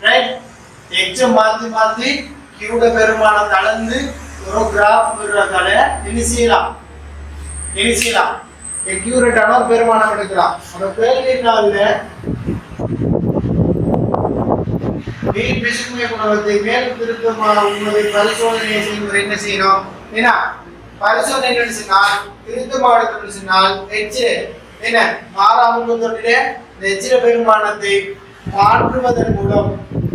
ரைட் h மாத்தி q ட பெருமானத்தை அளந்து ஒரு கிராஃப் விடுறதால என்ன செய்யலாம் அக்யூரேட்டான ஒரு பெருமானம் எடுக்கலாம். அந்த கேள்வினால நீர் பிசுக்குமை குணகத்தை மேலும் திருத்தமான உண்மை பரிசோதனை செய்யும்போது என்ன செய்யணும்? ஏன்னா பரிசோதனை என்ன சொன்னால் திருத்தமாக எடுக்கணும்னு சொன்னால் h என்ன மாறாமல் தொட்டிலே இந்த h பெருமானத்தை மாற்றுவதன் மூலம்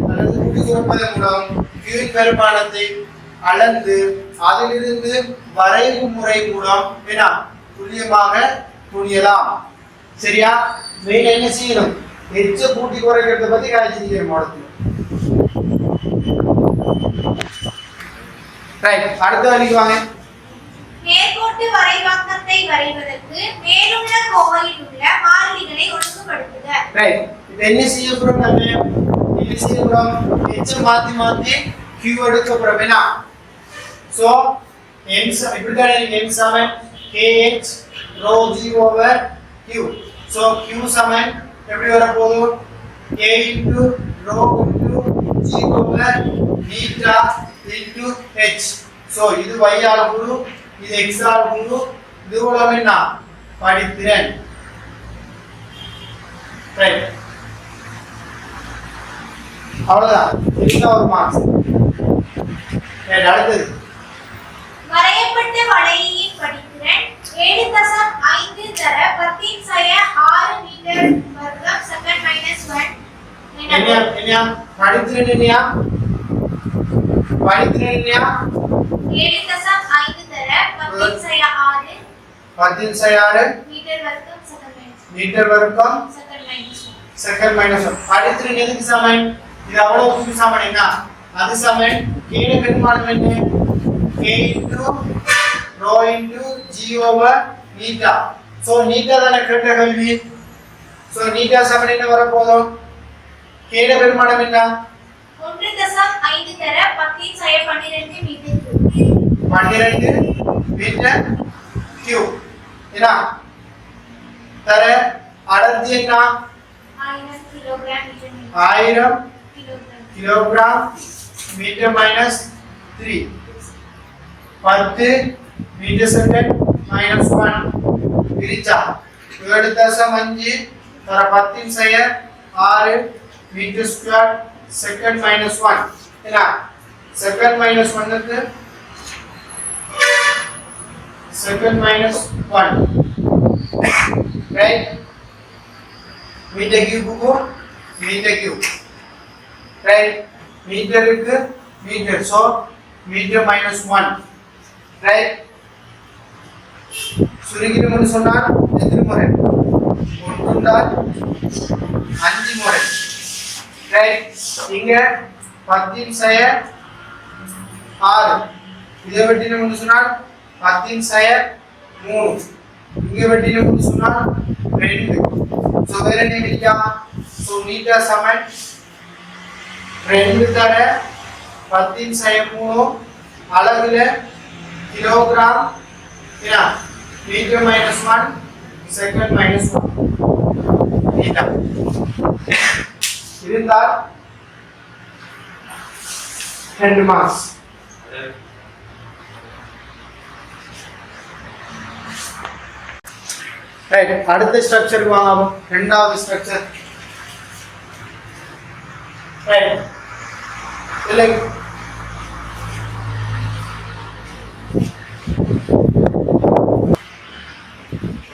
அல்லது கூட்டி குறைப்பதன் மூலம் q பெருமானத்தை அளந்து அதிலிருந்து வரைவு முறை மூலம் என்ன துல்லியமாக துணியலாம். சரியா? மேல என்ன செய்யணும்? h கூட்டி குறைக்கிறத பத்தி காய்ச்சிருக்கிற மாடத்துல ரைட், அடுத்த வழிக்கு வாங்க. நேர்கோட்டு வரைபடத்தை வரைவதற்கு மேலுள்ள கோவையில் உள்ள மாறிலிகளை ஒழுங்குபடுத்துக. ரைட், இப்போ என்ன செய்ய போறோம்? என்ன செய்ய போறோம்? h மாத்தி மாத்தி q எடுக்க போறோம். என்ன? சோ n இப்படி தான் இருக்கு. n சமன் kh rho g over q. So q சமன் எப்படி வர போகுது? k into rho into g over beta into h. So இது y ஆல கூறு, இது x ஆல கூறு, இது உலகம் என்ன? படித்திறன். ரைட், அவ்வளவுதான். இதுதான் ஒரு மார்க்ஸ். ரைட், அடுத்தது வரையப்பட்ட வளையின் படித்திறன் 7.5 தர 10⁻6 மீட்டர் வர்க்கம் செகண்ட் மைனஸ் 1. என்னையா படித்திறன்? என்னையா படித்திறன்? என்னையா 7.5 தர 10⁻6 மீட்டர் வர்க்கம் செகண்ட் மைனஸ் 1. படித்திறன் எதுக்கு சமன்? இது அவ்வளவுக்கு சமன். என்ன அது சமன்? k ன பெருமானம் என்ன? k into rho into g over beta. So நீட்டா தான கேட்ட கேள்வி. சோ நீட்டா சமன் என்ன வர போதும்? k ன பெருமானம் என்ன? 1.5 தர 10⁻12 மீட்டர் 12 மீட்டர் கியூப். என்ன தர அடர்த்தி என்ன? 1000 kilogram metre 1000 kilogram metre minus 3 10 metre second minus 1 பிரிச்சா 7.5 தர 10⁻6 மீட்டர் ஸ்கொயர் செகண்ட் மைனஸ் 1. என்ன செகண்ட் மைனஸ் 1 க்கு second minus 1. Right, meter cube को meter cube. Right, meter க்கு meter, so meter minus 1. Right, சுருங்கிட்டு சொன்னால் எத்தனை முறை? 1.5 முறை. Right, இங்க 10⁻6 இதை வெட்டினோம்னு சொன்னால் 10⁻3. இங்க வெட்டினோம்னு சொன்னால் 2. சோ வேற என்ன கிடைக்கும்? சோ மீட்டர் சமன் 2 தர 10⁻3 அலகுல கிலோகிராம். என்ன metre minus 1 second minus 1 metre இருந்தால் 2 மார்க்ஸ். ரைட், அடுத்த ஸ்ட்ரக்சருக்கு வாங்க. இரண்டாவது ஸ்ட்ரக்சர். ரைட், இல்லை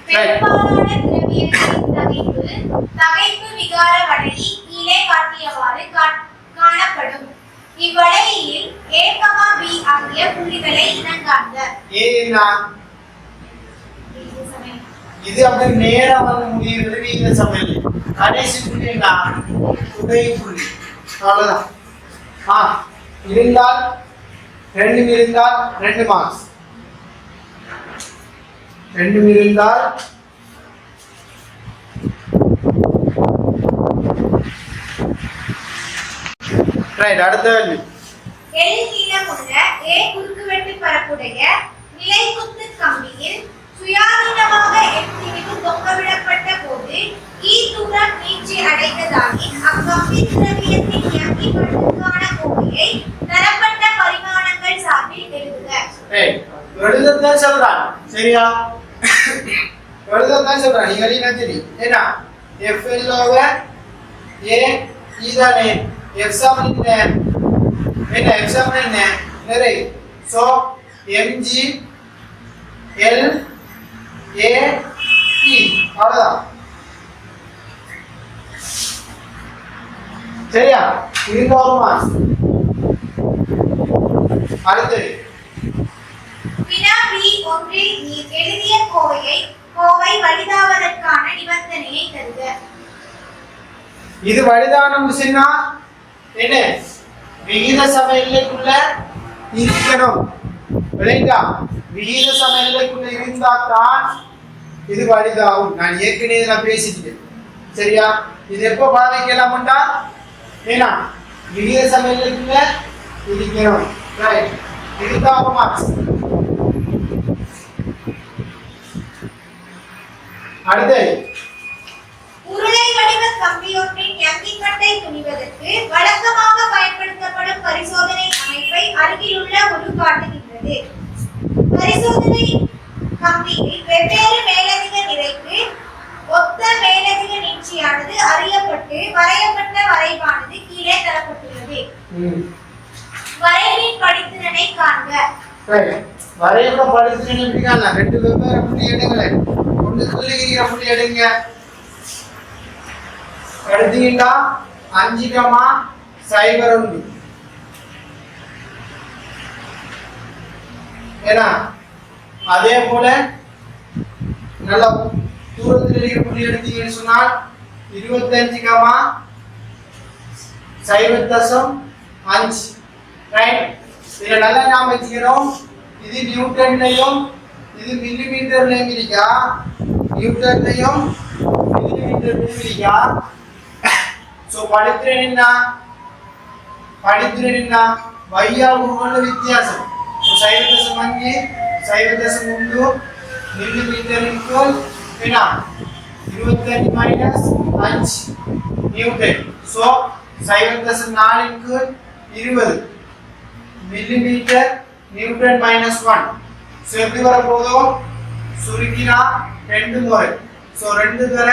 பெரும்பாலான திரவியங்களின் தகைப்பு விகார வளையி கீழே காட்டியவாறு காணப்படும். இவ்வளையில் a, b ஆகிய புள்ளிகளை இனங்காண்க. a என்ன? இது அப்படி நேரா வந்து முடிகிறது விகித சமநிலை. கடைசி புள்ளி என்ன? உடை புள்ளி. அவ்வளவுதான். இருந்தால் 2 இருந்தால் 2 மார்க்ஸ். 2 இருந்தால் ரைட், அடுத்த கேள்வி. L நீளமுள்ள a குறுக்குவெட்டு பரப்புடைய நிலைக்குத்து கம்பியில் சுயாதீனமாக எத்திரிவு தொங்கவிடப்பட்ட போது E தூரம் நீட்சி அடைந்ததாகின் அக்கம்பி திரவியத்தின் இயக்கிகளுக்கான கோவையை தரப்பட்ட பரிமாணங்கள் சார்பில் எழுதுக. எழுதத்தான் சொல்றான். சரியா? எழுதத்தான் சொல்றான். நீங்க என்ன சரி? என்ன FL over A இதானே F சமன் என்ன? F சமன் என்ன? நிறை. So mg L A E. அவ்வளவுதான். சரியா? இதுக்கு ஒரு மார்க்ஸ். அடுத்து வினா B1 நீர் எழுதிய கோவை வலிதாவதற்கான நிபந்தனையை தருக. இது வலிதானம் சொன்னா என்ன? விகித சம எல்லைக்குள்ள இருக்கணும். விளைந்தா விகித சமநிலைக்குள்ள இருந்தால்தான் இது வலிதாகும். நான் ஏற்கனவே நான் பேசிட்டேன். சரியா? இது எப்போ பாதிக்கலாம்டா ஏன்னா விகித சமநிலைக்குள்ள இருக்கணும். ரைட், இதுதான் மார்க்ஸ். அடுத்து உருளை வடிவ கம்பியொன்றின் யங்கிக்கட்டை துணிவதற்கு வழக்கமாக பயன்படுத்தப்படும் பரிசோதனை அமைப்பை அருகிலுள்ள ஒரு காட்டுகின்றது. பரிசோதனை கம்பியில் வெவ்வேறு மேலதிக நிறைக்கு ஒத்த மேலதிக நீட்சியானது அறியப்பட்டு வரையப்பட்ட வரைவானது கீழே தரப்பட்டுள்ளது. வரைவின் படித்திறனை காண்க. வரையோட படித்திறனை எப்படின்னா ரெண்டு வெவ்வேறு புள்ளி எடுங்களே. ஒன்று சொல்லுகிற புள்ளி எடுங்க. எடுத்தீங்கன்னா 5,01 ஏன்னா அதே போல நல்ல தூரத்தில் இருக்கிற புள்ளி எடுத்தீங்கன்னு சொன்னால் 25,0.5. ரைட், இதை நல்லா ஞாபகம் வச்சுக்கிறோம். இது நியூட்டன்லையும் இது மில்லிமீட்டர்லையும் இருக்கா, நியூட்டன்லையும் மில்லிமீட்டர்லையும் இருக்கா. ஸோ படித்திறன் என்ன வையால் உள்ள வித்தியாசம். ஸோ 0.5 0.1 மில்லிமீட்டர் இன்டூ என்ன 25 - 5 Newton. So 0.4 × 20 millimetre Newton -1. So எப்படி வரப்போதும் சுருக்கினா 2 முறை. ஸோ 2 தர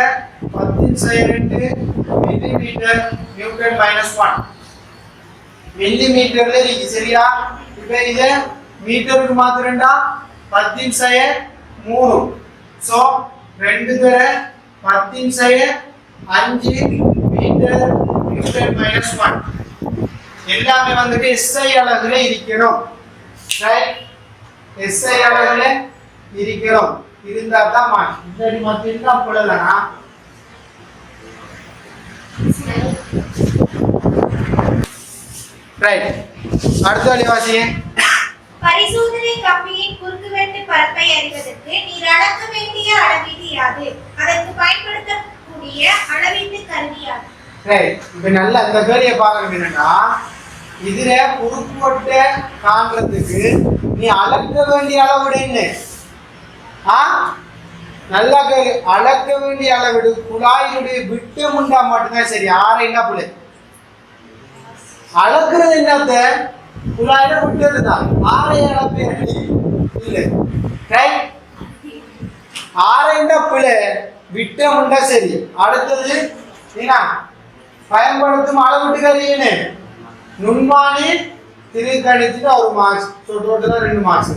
10/2 மில்லிமீட்டர் நியூட்டன் -1 மில்லிமீட்டர்ல இருக்கு. சரியா? இப்போ இது மீட்டருக்கு மாத்திரண்டா 10/3. ஸோ 2 தர 10/5 மீட்டர் நியூட்டன் -1. எல்லாமே வந்துட்டு SI அலகுல இருக்கணும். ரைட், SI அலகுல இருக்கணும். இருந்தா தான் இந்த மட்டும் தான் போடலனா. ரைட், அடுத்த வழி வாசிங்க. பரிசோதனை கம்பியின் குறுக்குவெட்டு பரப்பை அறிவதற்கு நீர் அளக்க வேண்டிய அளவீடு யாது? அதற்கு பயன்படுத்தக்கூடிய அளவீட்டு கருவி யாது? ரைட், இப்போ நல்ல இந்த கேள்வியை பார்க்கணும். என்னன்னா இதுல குறுக்குவெட்டை காண்றதுக்கு நீ அளக்க வேண்டிய அளவிடு என்ன? நல்லா கேள்வி. அளக்க வேண்டிய அளவிடு குழாயினுடைய விட்டம் உண்டா மட்டும்தான் சரி. ஆரை என்ன புள்ள அளக்குறது என்னத்த குழாயில விட்டது தான். ஆரை அளப்பு இல்லை. ரைட், ஆரை என்ன புள்ள விட்டம் உண்டா சரி. அடுத்தது என்ன பயன்படுத்தும் அளவிட்டு கருவின்னு நுண்மானி திருக்கணிச்சுட்டு ஒரு மார்க்ஸ். ஸோ டோட்டலாக 2 மார்க்ஸ்.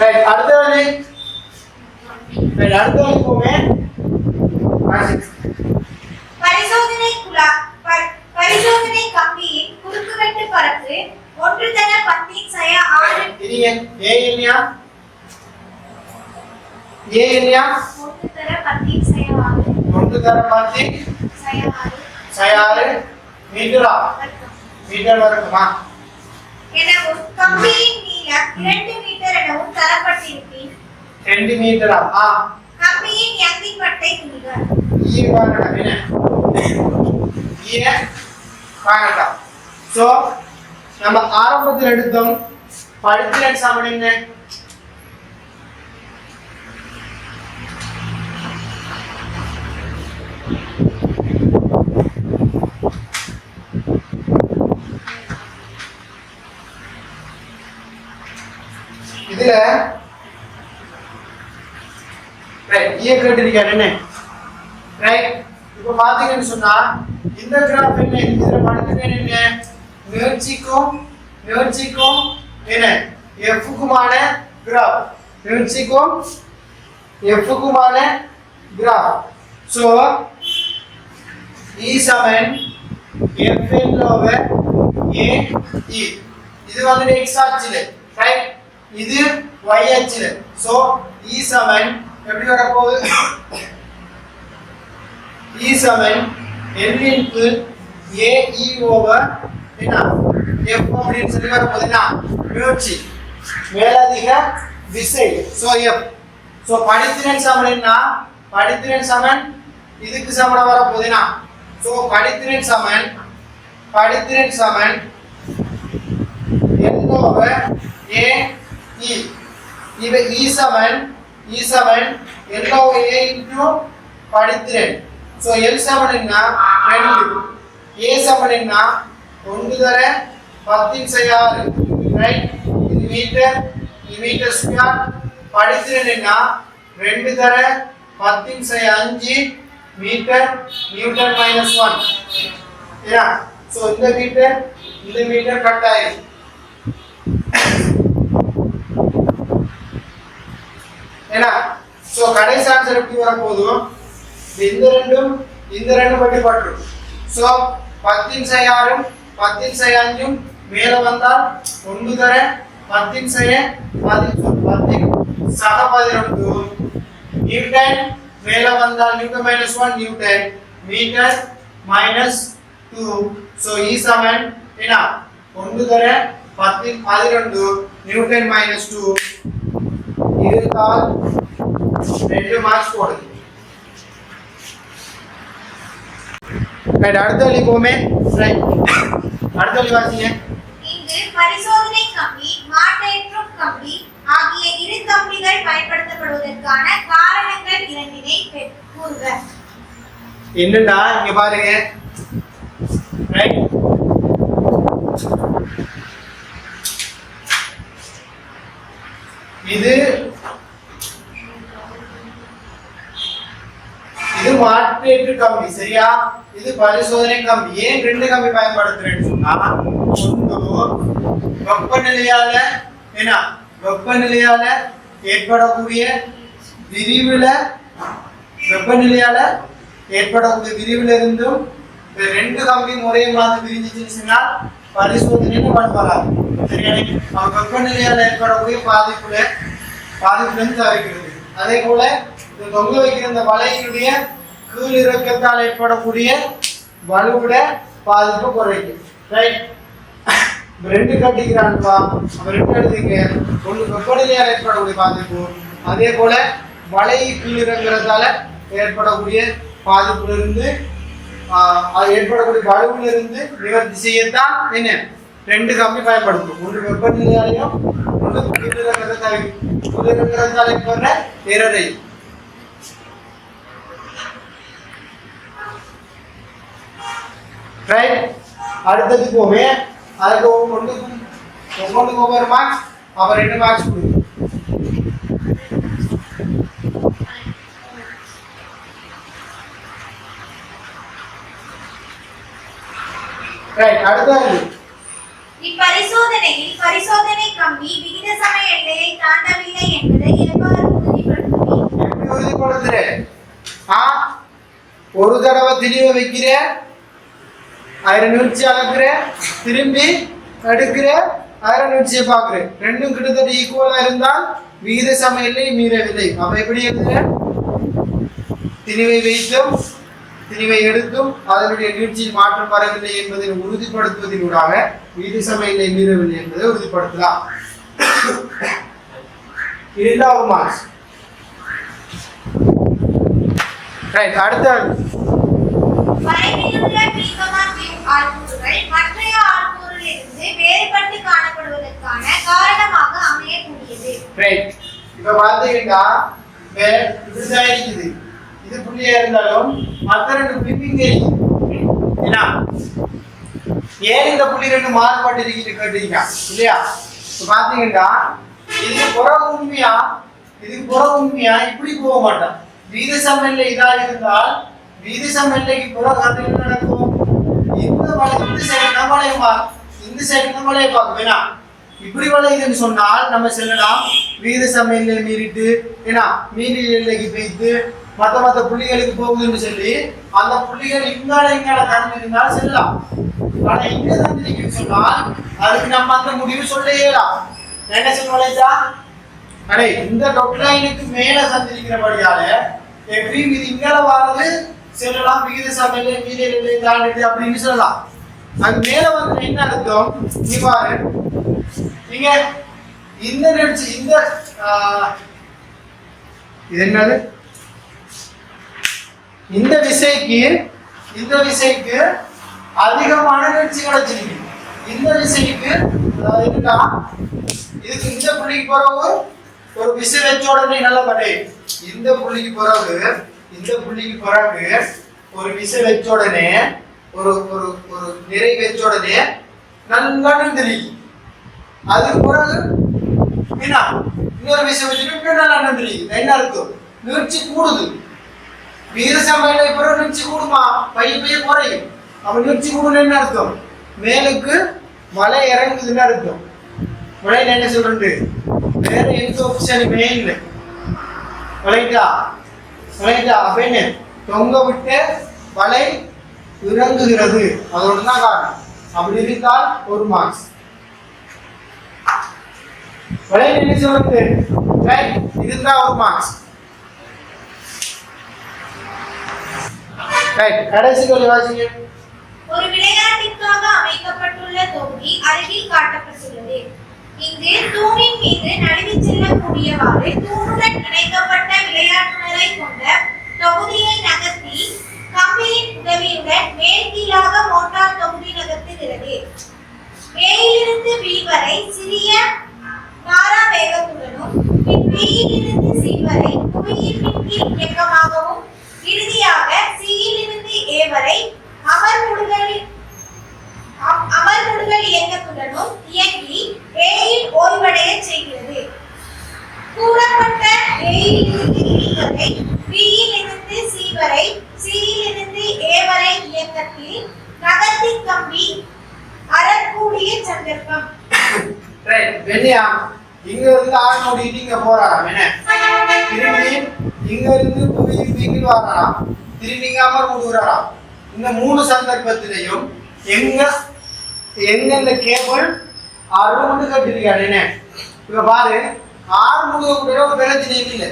ரைட், அடுத்த வழி போங்க. பரிசோதனை கம்பியின் குறுக்குவெட்டு பரப்பு 1/10⁶ இது ஏ இல்லையா? ஏ இல்லையா? 1/10⁶6 மீட்டரா? மீட்டர் வருமா? எனவும் கம்பியின் நீளம் 2 மீட்டர் எனவும் தரப்பட்டிருப்பின் 2 மீட்டரா? கம்பியின் யங்கிப்பட்டை துணிக. ஈ பாருங்க என்ன? ஈ பாருங்க. சோ நம்ம ஆரம்பத்தில் எடுத்தோம் படித்திறன் சமன் என்ன? இதுல ரைட் ஈ கேட்டிருக்காரு என்ன? ரைட், இப்போ பாத்தீங்கன்னு சொன்னா இந்த கிராஃப் என்ன? இதுல படித்திறன் என்ன? நேர்ச்சிக்கும் என்ன எஃப்க்குமான கிராஃப். நேர்ச்சிக்கும் எஃப்க்குமான கிராஃப். சோ E சமன் F/A E. இது வந்து x ஆக்சிஸ். ரைட், இது y அச்சுல. சோ E7 எப்படி வர போகுது? E7 L into AE over என்ன F அப்படின்னு சொல்லி வர போகுதுன்னா முயற்சி மேலதிக விசை. So F. சோ படித்திறன் சமன் என்ன? படித்திறன் சமன் இதுக்கு சமனா வர போகுதுன்னா சோ படித்திறன் சமன் L over AE. இவ E7 L over A into படித்திறன். சோ L7 என்ன 2, A7 என்ன 1 தர 10/6 ரைட். இது மீட்டர் ஸ்கொயர். படித்திறன் என்ன 2 தர 10/5 மீட்டர் நியூட்டன் -1 ஏனா. சோ இந்த மீட்டர் கட் ஆயிடும். ஏனா சோ கடைசி ஆன்சர் எப்படி வர போதும்? இந்த ரெண்டும் பட்டி பட்டுரும். சோ 10/6 10/5 மேல வந்தால் 1 தர 10/10 11 நியூட்டன். மேல வந்தால் Newton -1 Newton metre -2. So E7 என்ன 1 தர 10 11 நியூட்டன் -2 இருந்தால் 2 மார்க்ஸ் போடுது. ரைட். அடுத்த வழி போமே. ரைட். அடுத்த வழி வாசிங்க. இங்கு பரிசோதனை கம்பி மாற்றேற்றும் கம்பி ஆகிய இரு கம்பிகள் பயன்படுத்தப்படுவதற்கான காரணங்கள் இரண்டினை கூறுக. என்னடா இங்க பாருங்க. ரைட். இது மாற்றேற்று கம்பி சரியா? இது பரிசோதனை கம்பி. ஏன் ரெண்டு கம்பி பயன்படுத்துறேன்னு சொன்னா வெப்பநிலையால ஏற்படக்கூடிய விரிவுல இருந்தும் ரெண்டு கம்பி ஒரே மாதிரி விரிஞ்சிச்சுன்னா பரிசோதனைன்னு பண்ணப்படாது சரியா? வெப்பநிலையால ஏற்படக்கூடிய பாதிப்புல இருந்து தவிர்க்கிறது. அதே போல தொங்க வைக்கிற இந்த வலையினுடைய கீழ் இறக்கத்தால் ஏற்படக்கூடிய வலுவிட பாதிப்பு குறைக்கும். ரைட். ரெண்டு கட்டிக்கிறான்ப்பா, ரெண்டு எடுத்துக்க. ஒன்று வெப்பநிலையால் ஏற்படக்கூடிய பாதிப்பு, அதே போல வலை கீழ் இறங்குறதால ஏற்படக்கூடிய பாதிப்புல இருந்து ஏற்படக்கூடிய வலுவிலிருந்து நிவர்த்தி செய்யத்தான் என்ன ரெண்டு கம்பி பயன்படுத்தும். ஒன்று வெப்பநிலையாலையும் ஒன்று கீழ் இறங்குறதால ஏற்படுற நிறதை. ரைட். அடுத்தது போவே அதுக்கு ஒவ்வொன்றுக்கு ஒவ்வொரு மார்க்ஸ், அப்புறம் 2 மார்க்ஸ் கொடுக்கும். ரைட். அடுத்தது இப்பரிசோதனையில் பரிசோதனை கம்பி விகித சம எல்லையை தாண்டவில்லை என்பதை எவ்வாறு உறுதிப்படுத்துற? ஒரு தடவை திணிவை வைக்கிற, 1000 நிமிஷம் அளக்குற, திரும்பி எடுக்கிற, 1000 நிமிஷம் பார்க்குற, ரெண்டும் கிட்டத்தட்ட ஈக்குவலா இருந்தால் விகித சம எல்லை மீறவில்லை. அப்ப எப்படி எழுதுற? திணிவை வைத்தும் திணிவை எடுத்தும் அதனுடைய நீட்சியில் மாற்றம் வரவில்லை என்பதை உறுதிப்படுத்துவதற்காக விகித சம எல்லை மீறவில்லை என்பதை உறுதிப்படுத்தலாம். இரண்டாவது மார்க்ஸ். ரைட். அடுத்த வரைவில் உள்ள P, Q ஆள்கூறுகள் மற்றைய ஆள்கூறிலிருந்து வேறுபட்டு காணப்படுவதற்கான காரணமாக அமையக்கூடியது. ரைட். இப்ப பாத்தீங்கன்னா இப்படிதான் இருக்குது. இது புள்ளியா இருந்தாலும் மற்ற ரெண்டு புள்ளிங்க ஏன்னா ஏன் இந்த புள்ளி ரெண்டு மாறுபாட்டு இருக்குது கேட்டீங்க இல்லையா? இப்ப பாத்தீங்கன்னா இது புற உண்மையா இப்படி போக மாட்டான். வீத சமநிலை இதா இருந்தால் வீத சமநிலைக்கு புற என்ன நடக்கும்? இந்த சைடு நம்மளே பார்க்க வேணாம். இப்படி வளையுதுன்னு சொன்னால் நம்ம செல்லலாம் வீத சமநிலை மீறிட்டு ஏன்னா மீறி எல்லைக்கு போய்த்து மற்ற புள்ளிகளுக்கு போகுதுன்னு சொல்லி அந்த புள்ளிகள் இங்கால தந்திருந்தால் செல்லலாம். ஆனா இங்க தந்திருக்குன்னு சொன்னால் அதுக்கு நம்ம அந்த முடிவு சொல்ல இயலாம். என்ன சொல்லுவாங்க அடே இந்த டொட் லைனுக்கு மேல சந்திக்கிறபடியால எப்படி இது இங்கல வரது சொல்லலாம் விகித சமநிலை மீதியை தாண்டிட்டு அப்படின்னு சொல்லலாம். அது மேல வந்து என்ன அர்த்தம் நீ பாரு நீங்க இந்த நிகழ்ச்சி இந்த இது என்னது இந்த விசைக்கு அதிகமான நிகழ்ச்சி கிடைச்சிருக்கு. இந்த விசைக்கு அதாவது என்னன்னா இதுக்கு இந்த புள்ளிக்கு பிறகு ஒரு விசை வச்ச உடனே நல்லா படே இந்த புள்ளிக்கு பிறகு ஒரு விசை வச்ச உடனே ஒரு ஒரு ஒரு நிறை வச்ச உடனே நல்லா தெரியும். அதுக்கு பிறகு என்ன இன்னொரு விசை வச்சுட்டு நல்லா தெரியும். என்ன அர்த்தம் நிகழ்ச்சி கூடுது. விகித சமநிலை பிறகு நிகழ்ச்சி கூடுமா பைய குறையும். அப்ப நிகழ்ச்சி கூடுன்னு என்ன அர்த்தம் மேலுக்கு மலை இறங்குதுன்னு அர்த்தம். மலையில என்ன சொல்றது வேற எந்த ஆப்ஷனுமே இல்லை. வளைட்டா அப்ப என்ன தொங்க விட்டு வலை இறங்குகிறது அதோட தான் காரணம். அப்படி இருந்தால் ஒரு மார்க்ஸ். வளையில என்ன சொல்றது இருந்தா ஒரு மார்க்ஸ். கடைசி கேள்வி வாசிங்க. ஒரு விளையாட்டிற்காக அமைக்கப்பட்டுள்ள தொகுதி அருகில் காட்டப்பட்டுள்ளது. இங்கு தூணின் மீது நழுவிச் செல்லக்கூடியவாறு தூணுடன் இணைக்கப்பட்ட விளையாட்டுனரை கொண்ட தொகுதியை நகர்த்தி கம்பியின் உதவியுடன் மேல்கீழாக மோட்டார் தொகுதி நகர்த்துகிறது. ஏயிலிருந்து பி வரை சிறிய மாறா வேகத்துடனும் பியிலிருந்து சி வரை புவியின் கீழ் இயக்கமாகவும் இறுதியாக சியிலிருந்து ஏ வரை அமர்முடுகல் இயக்கத்துடனும் இயங்கி ஏயில் ஓய்வடைய செய்கிறது. கூறப்பட்ட ஏயிலிருந்து பி வரை பியிலிருந்து சி வரை சியிலிருந்து ஏ வரை இயக்கத்தில் நகர்த்தி கம்பி அறக்கூடிய சந்தர்ப்பம். வெண்ணியா இங்க இருந்து ஆள் மூடிட்டு இங்க போறாராம். என்ன திரும்பி இங்க இருந்து புவிக்கு வராராம். திரும்பி இங்க அமர் மூடுறாராம். இந்த மூணு சந்தர்ப்பத்திலையும் எங்க இந்த கேபிள் அறுமுடு கட்டிருக்காரு. என்ன இப்ப பாரு ஆறு முழுக்க கூட ஒரு பிரச்சனை இல்லை.